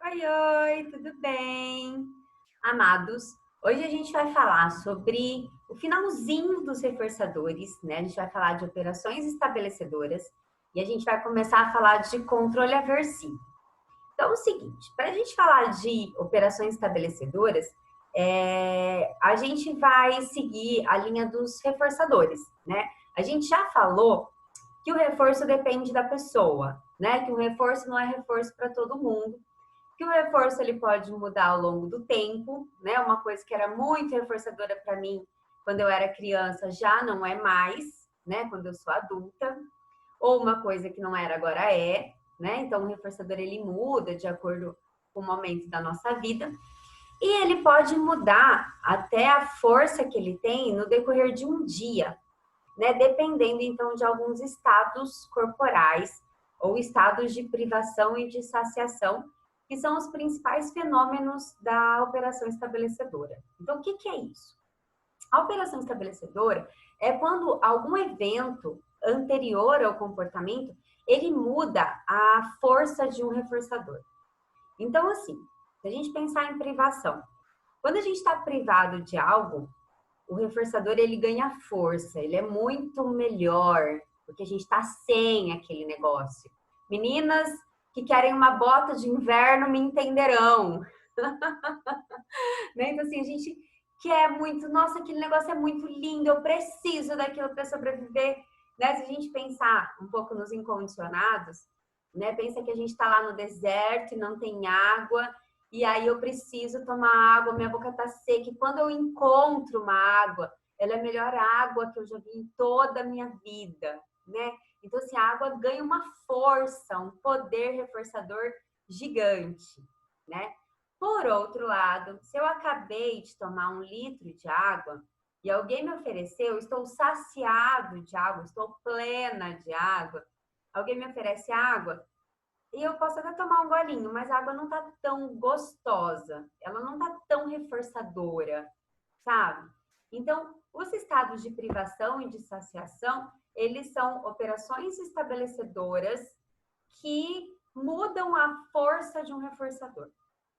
Oi, oi, tudo bem? Amados, hoje a gente vai falar sobre o finalzinho dos reforçadores, né? A gente vai falar de operações estabelecedoras e a gente vai começar a falar de controle aversivo. Então, é o seguinte, para a gente falar de operações estabelecedoras, a gente vai seguir a linha dos reforçadores, né? A gente já falou que o reforço depende da pessoa, né? Que o reforço não é reforço para todo mundo, que o reforço ele pode mudar ao longo do tempo, né? Uma coisa que era muito reforçadora para mim quando eu era criança já não é mais, né? Quando eu sou adulta, ou uma coisa que não era agora é, né? Então o reforçador ele muda de acordo com o momento da nossa vida e ele pode mudar até a força que ele tem no decorrer de um dia, né? Dependendo então de alguns estados corporais ou estados de privação e de saciação, que são os principais fenômenos da operação estabelecedora. Então, o que é isso? A operação estabelecedora é quando algum evento anterior ao comportamento ele muda a força de um reforçador. Então, assim, se a gente pensar em privação, quando a gente está privado de algo, o reforçador ele ganha força, ele é muito melhor, porque a gente está sem aquele negócio. Meninas que querem uma bota de inverno me entenderão. Né? Então, assim, a gente quer muito, nossa, aquele negócio é muito lindo, eu preciso daquilo para sobreviver. Né? Se a gente pensar um pouco nos incondicionados, né? Pensa que a gente está lá no deserto e não tem água, e aí eu preciso tomar água, minha boca está seca, e quando eu encontro uma água, ela é a melhor água que eu já vi em toda a minha vida, né? Então, assim, a água ganha uma força, um poder reforçador gigante, né? Por outro lado, se eu acabei de tomar 1 litro de água e alguém me ofereceu, estou saciado de água, estou plena de água, alguém me oferece água e eu posso até tomar um golinho, mas a água não tá tão gostosa, ela não tá tão reforçadora, sabe? Então, os estados de privação e de saciação, eles são operações estabelecedoras que mudam a força de um reforçador,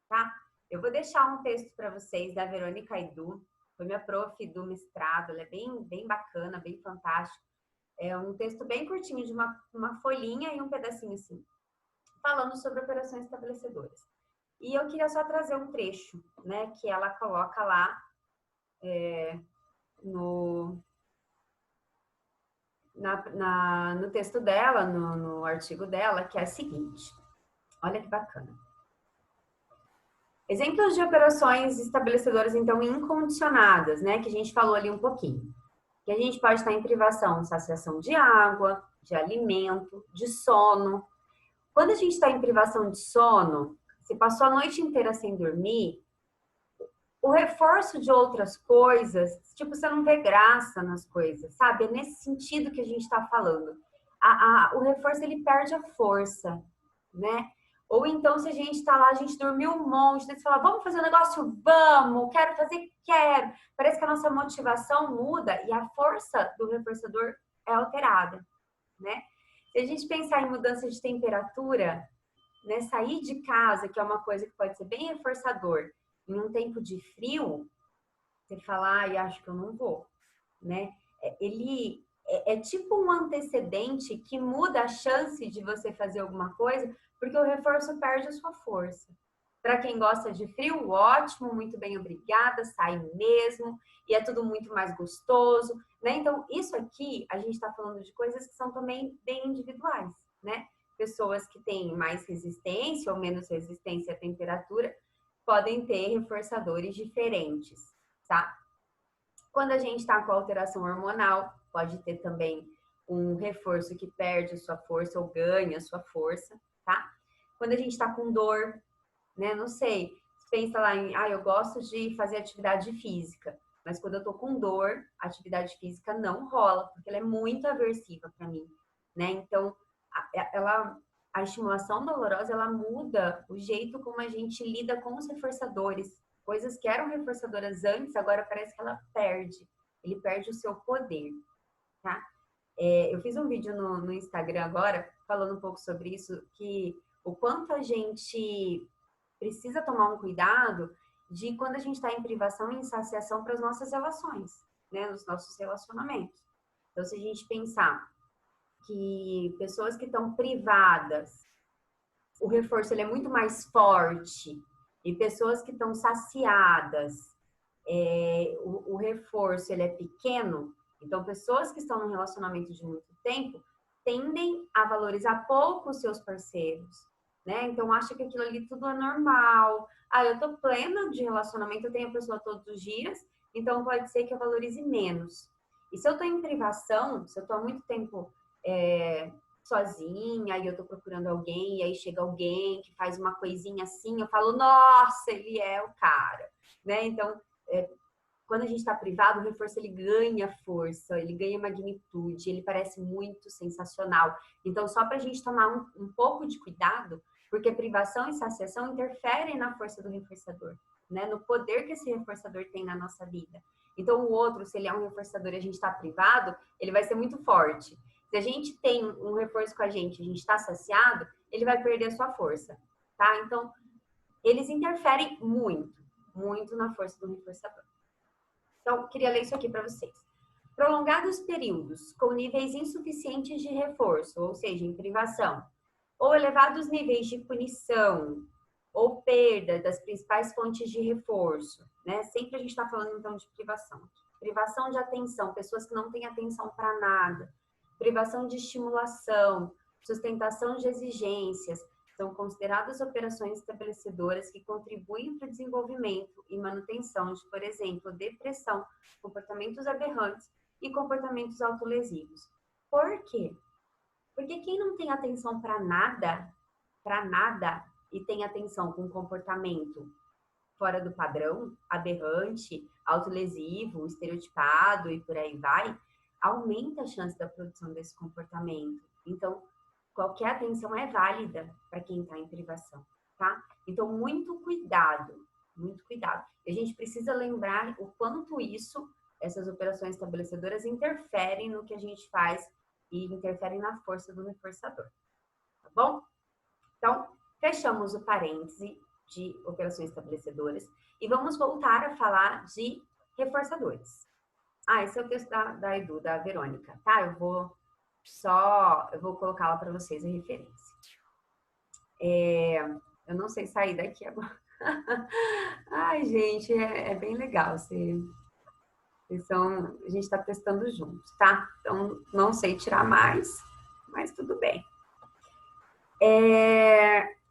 tá? Eu vou deixar um texto para vocês da Verônica Aidu, foi minha prof do mestrado, ela é bem bacana, bem fantástico. É um texto bem curtinho, de uma folhinha e um pedacinho assim, falando sobre operações estabelecedoras. E eu queria só trazer um trecho, né, que ela coloca lá no, no texto dela, no artigo dela, que é a seguinte. Olha que bacana. Exemplos de operações estabelecedoras, então, incondicionadas, né, que a gente falou ali um pouquinho. Que a gente pode estar em privação, saciação de água, de alimento, de sono. Quando a gente está em privação de sono, se passou a noite inteira sem dormir, o reforço de outras coisas, tipo, você não vê graça nas coisas, sabe? É nesse sentido que a gente está falando. O reforço, ele perde a força, né? Ou então, se a gente está lá, a gente dormiu um monte, daí você fala, vamos fazer um negócio? Vamos! Quero fazer? Quero! Parece que a nossa motivação muda e a força do reforçador é alterada, né? Se a gente pensar em mudança de temperatura, né, sair de casa, que é uma coisa que pode ser bem reforçador, em um tempo de frio, você fala, ai, acho que eu não vou, né? Ele é tipo um antecedente que muda a chance de você fazer alguma coisa, porque o reforço perde a sua força. Para quem gosta de frio, ótimo, muito bem, obrigada, sai mesmo, e é tudo muito mais gostoso, né? Então, isso aqui, a gente está falando de coisas que são também bem individuais, né? Pessoas que têm mais resistência ou menos resistência à temperatura podem ter reforçadores diferentes, tá? Quando a gente está com alteração hormonal, pode ter também um reforço que perde sua força ou ganha sua força, tá? Quando a gente está com dor, né? Não sei, pensa lá em, eu gosto de fazer atividade física, mas quando eu tô com dor, a atividade física não rola, porque ela é muito aversiva para mim, né? Então, a estimulação dolorosa, ela muda o jeito como a gente lida com os reforçadores. Coisas que eram reforçadoras antes, agora parece que ela perde. Ele perde o seu poder, tá? Eu fiz um vídeo no Instagram agora, falando um pouco sobre isso, que o quanto a gente precisa tomar um cuidado de quando a gente está em privação e em saciação para as nossas relações, né? Nos nossos relacionamentos. Então, se a gente pensar que pessoas que estão privadas, o reforço ele é muito mais forte, e pessoas que estão saciadas, o reforço ele é pequeno, então pessoas que estão num relacionamento de muito tempo tendem a valorizar pouco os seus parceiros, né? Então acha que aquilo ali tudo é normal. Ah, eu tô plena de relacionamento, eu tenho a pessoa todos os dias, então pode ser que eu valorize menos. E se eu tô em privação, se eu tô há muito tempo sozinha e eu tô procurando alguém, e aí chega alguém que faz uma coisinha assim, eu falo, nossa, ele é o cara, né? Então, quando a gente está privado, o reforço ele ganha força, ele ganha magnitude, ele parece muito sensacional. Então, só para a gente tomar um pouco de cuidado, porque privação e saciação interferem na força do reforçador, né? No poder que esse reforçador tem na nossa vida. Então, o outro, se ele é um reforçador e a gente está privado, ele vai ser muito forte. Se a gente tem um reforço com a gente está saciado, ele vai perder a sua força, tá? Então, eles interferem muito, muito na força do reforçador. Então, queria ler isso aqui para vocês. Prolongados períodos com níveis insuficientes de reforço, ou seja, em privação, ou elevados níveis de punição, ou perda das principais fontes de reforço, né? Sempre a gente está falando, então, de privação. Privação de atenção, pessoas que não têm atenção para nada. Privação de estimulação, sustentação de exigências, são consideradas operações estabelecedoras que contribuem para o desenvolvimento e manutenção de, por exemplo, depressão, comportamentos aberrantes e comportamentos autolesivos. Por quê? Porque quem não tem atenção para nada, e tem atenção com comportamento fora do padrão, aberrante, autolesivo, estereotipado e por aí vai, aumenta a chance da produção desse comportamento. Então, qualquer atenção é válida para quem está em privação, tá? Então, muito cuidado, muito cuidado. E a gente precisa lembrar o quanto essas operações estabelecedoras interferem no que a gente faz e interferem na força do reforçador, tá bom? Então, fechamos o parêntese de operações estabelecedoras e vamos voltar a falar de reforçadores. Esse é o texto da Edu, da Verônica, tá? Eu vou colocá-la para vocês a referência. Eu não sei sair daqui agora. Ai, gente, é bem legal. A gente está testando juntos, tá? Então, não sei tirar mais, mas tudo bem.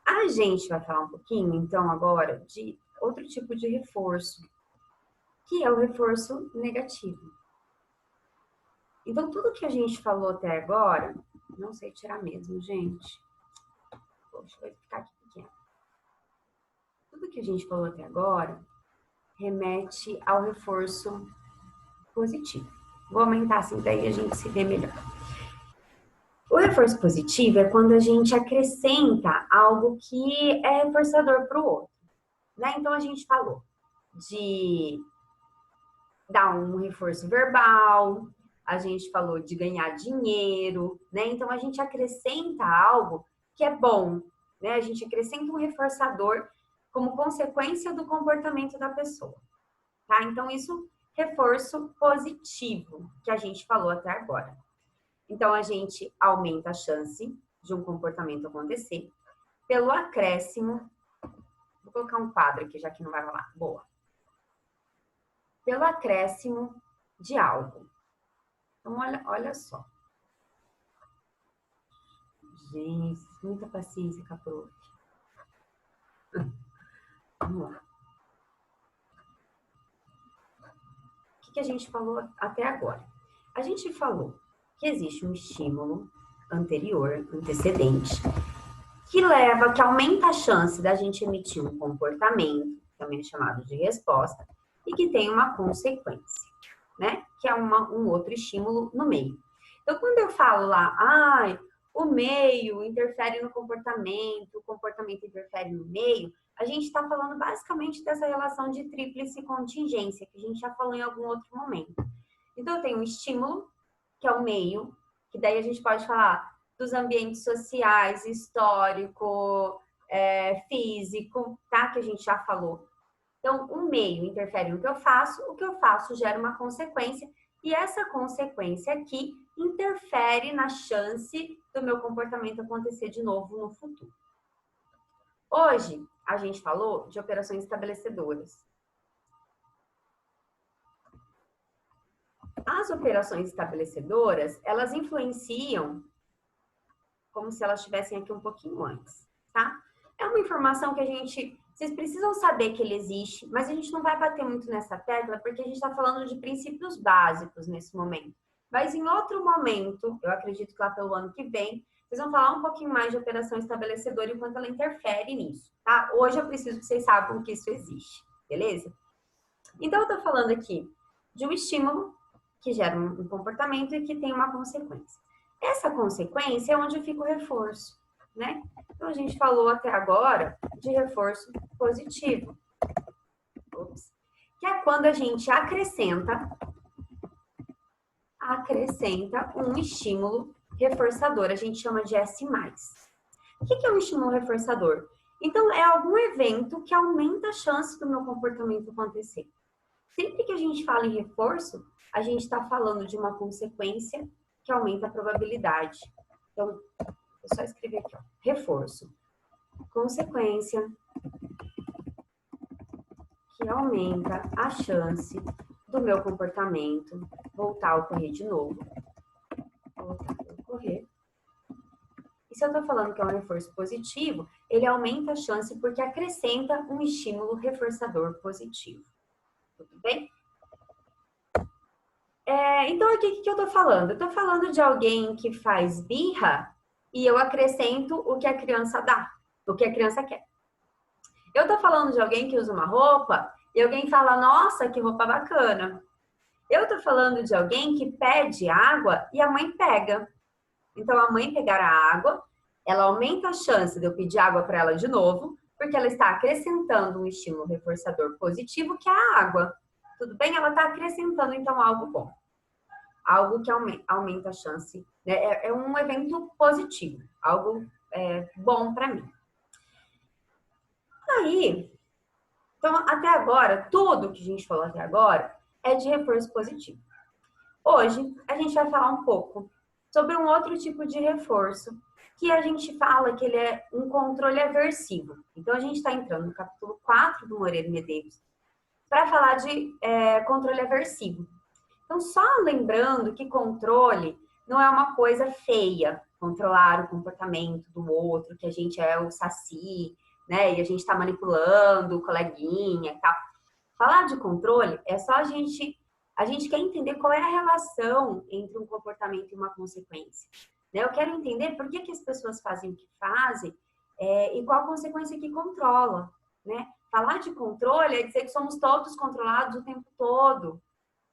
A gente vai falar um pouquinho, então, agora, de outro tipo de reforço, que é o reforço negativo. Então, tudo que a gente falou até agora, não sei tirar mesmo, gente. Poxa, vai ficar aqui pequeno. Tudo que a gente falou até agora remete ao reforço positivo. Vou aumentar assim, daí a gente se vê melhor. O reforço positivo é quando a gente acrescenta algo que é reforçador para o outro, né? Então, a gente falou de dar um reforço verbal, a gente falou de ganhar dinheiro, né? Então, a gente acrescenta algo que é bom, né? A gente acrescenta um reforçador como consequência do comportamento da pessoa, tá? Então, isso, reforço positivo, que a gente falou até agora. Então, a gente aumenta a chance de um comportamento acontecer pelo acréscimo. Vou colocar um quadro aqui, já que não vai rolar. Boa. Pelo acréscimo de algo. Então, olha só. Gente, muita paciência com a prof. Vamos lá. O que a gente falou até agora? A gente falou que existe um estímulo anterior, antecedente, que aumenta a chance da gente emitir um comportamento, também chamado de resposta, e que tem uma consequência, né? Que é um outro estímulo no meio. Então, quando eu falo lá, o meio interfere no comportamento, o comportamento interfere no meio, a gente está falando basicamente dessa relação de tríplice contingência, que a gente já falou em algum outro momento. Então, eu tenho um estímulo, que é o meio, que daí a gente pode falar dos ambientes sociais, histórico, físico, tá? Que a gente já falou. Então, o meio interfere no que eu faço, o que eu faço gera uma consequência, e essa consequência aqui interfere na chance do meu comportamento acontecer de novo no futuro. Hoje, a gente falou de operações estabelecedoras. As operações estabelecedoras, elas influenciam como se elas estivessem aqui um pouquinho antes, tá? É uma informação que vocês precisam saber que ele existe, mas a gente não vai bater muito nessa tecla porque a gente está falando de princípios básicos nesse momento. Mas em outro momento, eu acredito que lá pelo ano que vem, vocês vão falar um pouquinho mais de operação estabelecedora e o quanto ela interfere nisso, tá? Hoje eu preciso que vocês saibam que isso existe, beleza? Então, eu tô falando aqui de um estímulo que gera um comportamento e que tem uma consequência. Essa consequência é onde fica o reforço, né? Então, a gente falou até agora de reforço positivo. Que é quando a gente acrescenta um estímulo reforçador. A gente chama de S+. O que é um estímulo reforçador? Então, é algum evento que aumenta a chance do meu comportamento acontecer. Sempre que a gente fala em reforço, a gente está falando de uma consequência que aumenta a probabilidade. Então, vou só escrever aqui, ó. Reforço. Consequência que aumenta a chance do meu comportamento voltar a ocorrer de novo. Voltar a ocorrer. E se eu estou falando que é um reforço positivo, ele aumenta a chance porque acrescenta um estímulo reforçador positivo. Tudo bem? Então, aqui, o que eu estou falando? Eu estou falando de alguém que faz birra e eu acrescento o que a criança dá, o que a criança quer. Eu estou falando de alguém que usa uma roupa e alguém fala, nossa, que roupa bacana. Eu estou falando de alguém que pede água e a mãe pega. Então, a mãe pegar a água, ela aumenta a chance de eu pedir água para ela de novo, porque ela está acrescentando um estímulo reforçador positivo, que é a água. Tudo bem? Ela está acrescentando, então, algo bom. Algo que aumenta a chance. Né? É um evento positivo, algo bom para mim. Aí, então, até agora, tudo que a gente falou até agora é de reforço positivo. Hoje, a gente vai falar um pouco sobre um outro tipo de reforço, que a gente fala que ele é um controle aversivo. Então, a gente está entrando no capítulo 4 do Moreira e Medeiros para falar de controle aversivo. Então, só lembrando que controle não é uma coisa feia, controlar o comportamento do outro, que a gente é o saci, né? E a gente está manipulando o coleguinha e tal. Falar de controle é só a gente quer entender qual é a relação entre um comportamento e uma consequência. Né? Eu quero entender por que as pessoas fazem o que fazem e qual a consequência que controla. Né? Falar de controle é dizer que somos todos controlados o tempo todo.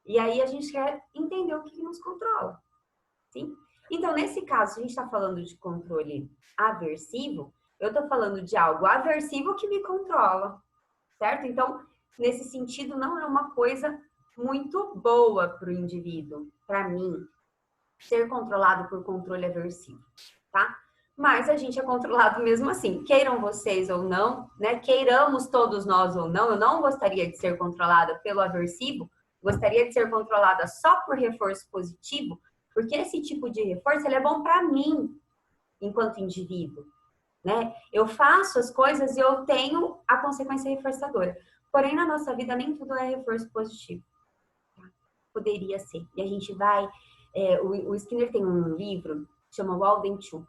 E aí a gente quer entender o que nos controla. Sim? Então, nesse caso, a gente está falando de controle aversivo, eu estou falando de algo aversivo que me controla. Certo? Então, nesse sentido, não é uma coisa muito boa para o indivíduo, para mim, ser controlado por controle aversivo, tá? Mas a gente é controlado mesmo assim, queiram vocês ou não, né? Queiramos todos nós ou não, eu não gostaria de ser controlada pelo aversivo, gostaria de ser controlada só por reforço positivo, porque esse tipo de reforço ele é bom para mim, enquanto indivíduo, né? Eu faço as coisas e eu tenho a consequência reforçadora. Porém, na nossa vida, nem tudo é reforço positivo. Tá? Poderia ser. E a gente vai... o Skinner tem um livro que chama Walden 2.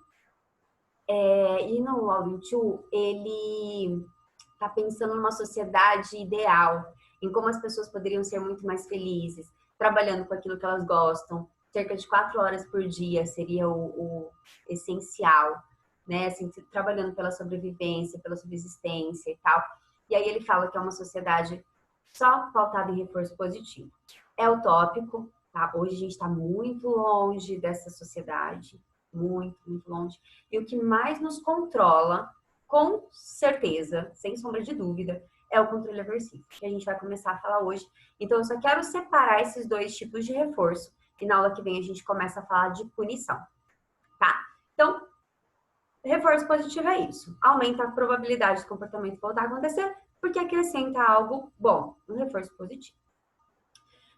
E no Walden 2, ele está pensando numa sociedade ideal, em como as pessoas poderiam ser muito mais felizes, trabalhando com aquilo que elas gostam. Cerca de 4 horas por dia seria o essencial, né? Assim, trabalhando pela sobrevivência, pela subsistência e tal. E aí ele fala que é uma sociedade só pautada em reforço positivo. É utópico, tá? Hoje a gente está muito longe dessa sociedade, muito, muito longe. E o que mais nos controla, com certeza, sem sombra de dúvida, é o controle aversivo, que a gente vai começar a falar hoje. Então, eu só quero separar esses dois tipos de reforço. E na aula que vem a gente começa a falar de punição, tá? Então, Reforço positivo é isso. Aumenta a probabilidade do comportamento voltar a acontecer porque acrescenta algo bom, um reforço positivo.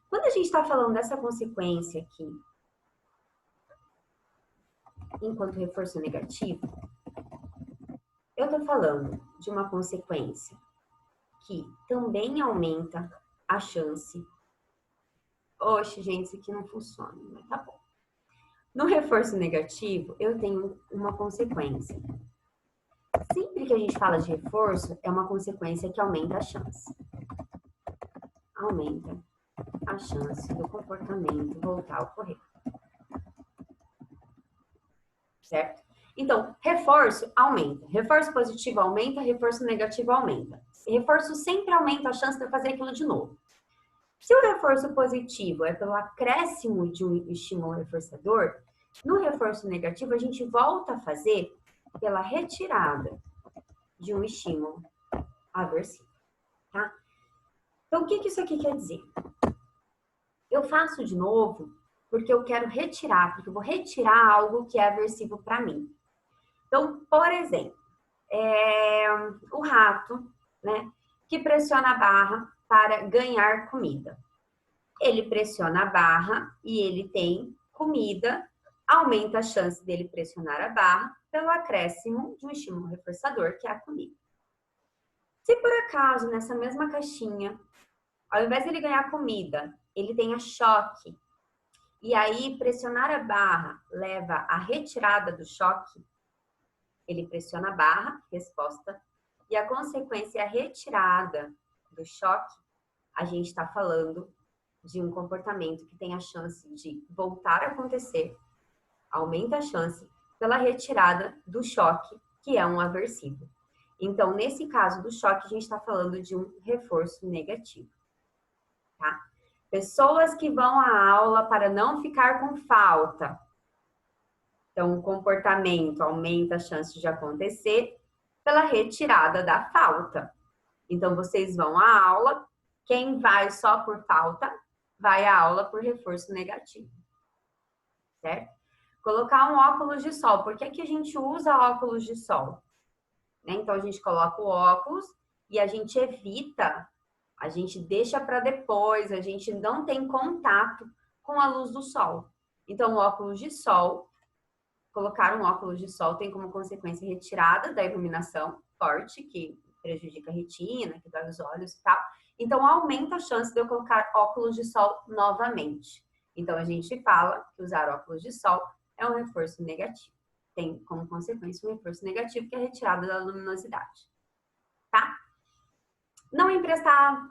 Quando a gente está falando dessa consequência aqui, enquanto reforço negativo, eu estou falando de uma consequência que também aumenta a chance. Oxe, gente, isso aqui não funciona, mas tá bom. No reforço negativo, eu tenho uma consequência. Sempre que a gente fala de reforço, é uma consequência que aumenta a chance. Aumenta a chance do comportamento voltar a ocorrer. Certo? Então, reforço aumenta. Reforço positivo aumenta, reforço negativo aumenta. Reforço sempre aumenta a chance de eu fazer aquilo de novo. Se o reforço positivo é pelo acréscimo de um estímulo reforçador, no reforço negativo a gente volta a fazer pela retirada de um estímulo aversivo, tá? Então, o que isso aqui quer dizer? Eu faço de novo porque eu quero retirar, porque eu vou retirar algo que é aversivo para mim. Então, por exemplo, o rato, né, que pressiona a barra para ganhar comida. Ele pressiona a barra e ele tem comida, aumenta a chance dele pressionar a barra pelo acréscimo de um estímulo reforçador, que é a comida. Se por acaso, nessa mesma caixinha, ao invés de ele ganhar comida, ele tenha choque, e aí pressionar a barra leva à retirada do choque, ele pressiona a barra, resposta, e a consequência é a retirada do choque, a gente está falando de um comportamento que tem a chance de voltar a acontecer, aumenta a chance pela retirada do choque, que é um aversivo. Então, nesse caso do choque, a gente está falando de um reforço negativo, tá? Pessoas que vão à aula para não ficar com falta. Então, o comportamento aumenta a chance de acontecer pela retirada da falta. Então, vocês vão à aula, quem vai só por falta, vai à aula por reforço negativo, certo? Colocar um óculos de sol. Por que a gente usa óculos de sol? Então, a gente coloca o óculos e a gente evita, a gente deixa para depois, a gente não tem contato com a luz do sol. Então, o óculos de sol, colocar um óculos de sol tem como consequência retirada da iluminação forte, que prejudica a retina, que dói os olhos e tal. Então, aumenta a chance de eu colocar óculos de sol novamente. Então, a gente fala que usar óculos de sol é um reforço negativo. Tem como consequência um reforço negativo, que é a retirada da luminosidade. Tá? Não emprestar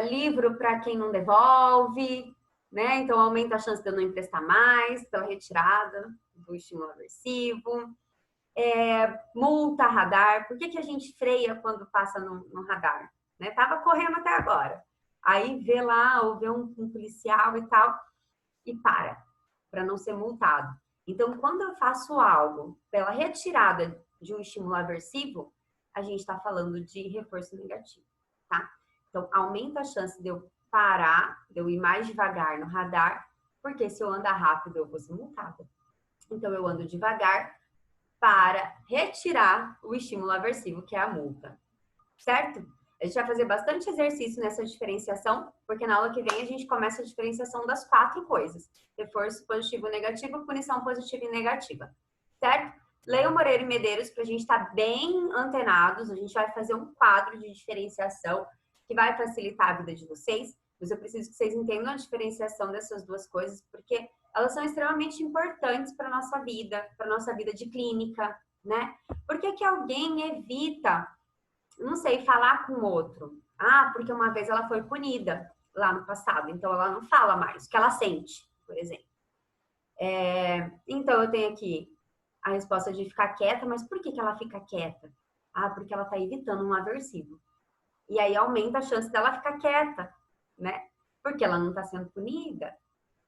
livro para quem não devolve, né? Então, aumenta a chance de eu não emprestar mais pela retirada do estímulo aversivo. Multa radar. Por que a gente freia quando passa no radar? Né? Tava correndo até agora. Aí vê lá, ou vê um policial e tal, e para não ser multado. Então, quando eu faço algo pela retirada de um estímulo aversivo, a gente está falando de reforço negativo, tá? Então, aumenta a chance de eu parar, de eu ir mais devagar no radar, porque se eu andar rápido, eu vou ser multada. Então, eu ando devagar para retirar o estímulo aversivo, que é a multa, certo? A gente vai fazer bastante exercício nessa diferenciação, porque na aula que vem a gente começa a diferenciação das 4 coisas. Reforço positivo e negativo, punição positiva e negativa, certo? Leia Moreira e Medeiros para a gente estar bem antenados. A gente vai fazer um quadro de diferenciação que vai facilitar a vida de vocês, mas eu preciso que vocês entendam a diferenciação dessas duas coisas, porque elas são extremamente importantes para a nossa vida de clínica, né? Por que alguém evita, não sei, falar com o outro? Ah, porque uma vez ela foi punida lá no passado, então ela não fala mais, o que ela sente, por exemplo. Então, eu tenho aqui a resposta de ficar quieta, mas por que ela fica quieta? Ah, porque ela está evitando um aversivo. E aí aumenta a chance dela ficar quieta, né? Porque ela não está sendo punida.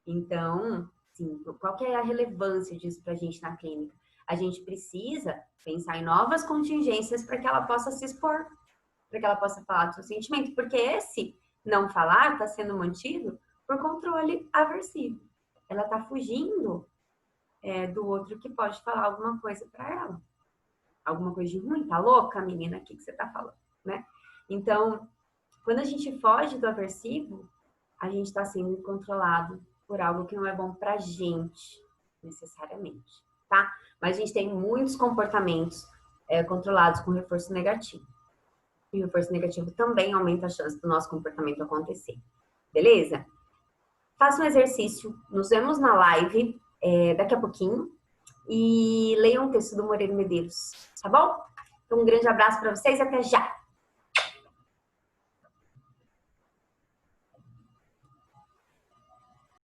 Então, sim, qual que é a relevância disso para a gente na clínica? A gente precisa pensar em novas contingências para que ela possa se expor, para que ela possa falar do seu sentimento, porque esse não falar está sendo mantido por controle aversivo. Ela está fugindo do outro que pode falar alguma coisa para ela. alguma coisa de ruim, tá louca, menina? O que você tá falando, né? Então, quando a gente foge do aversivo, a gente está sendo controlado por algo que não é bom pra gente, necessariamente, tá? Mas a gente tem muitos comportamentos controlados com reforço negativo. E o reforço negativo também aumenta a chance do nosso comportamento acontecer. Beleza? Faça um exercício. Nos vemos na live daqui a pouquinho. E leiam um texto do Moreira Medeiros, tá bom? Então, um grande abraço para vocês e até já!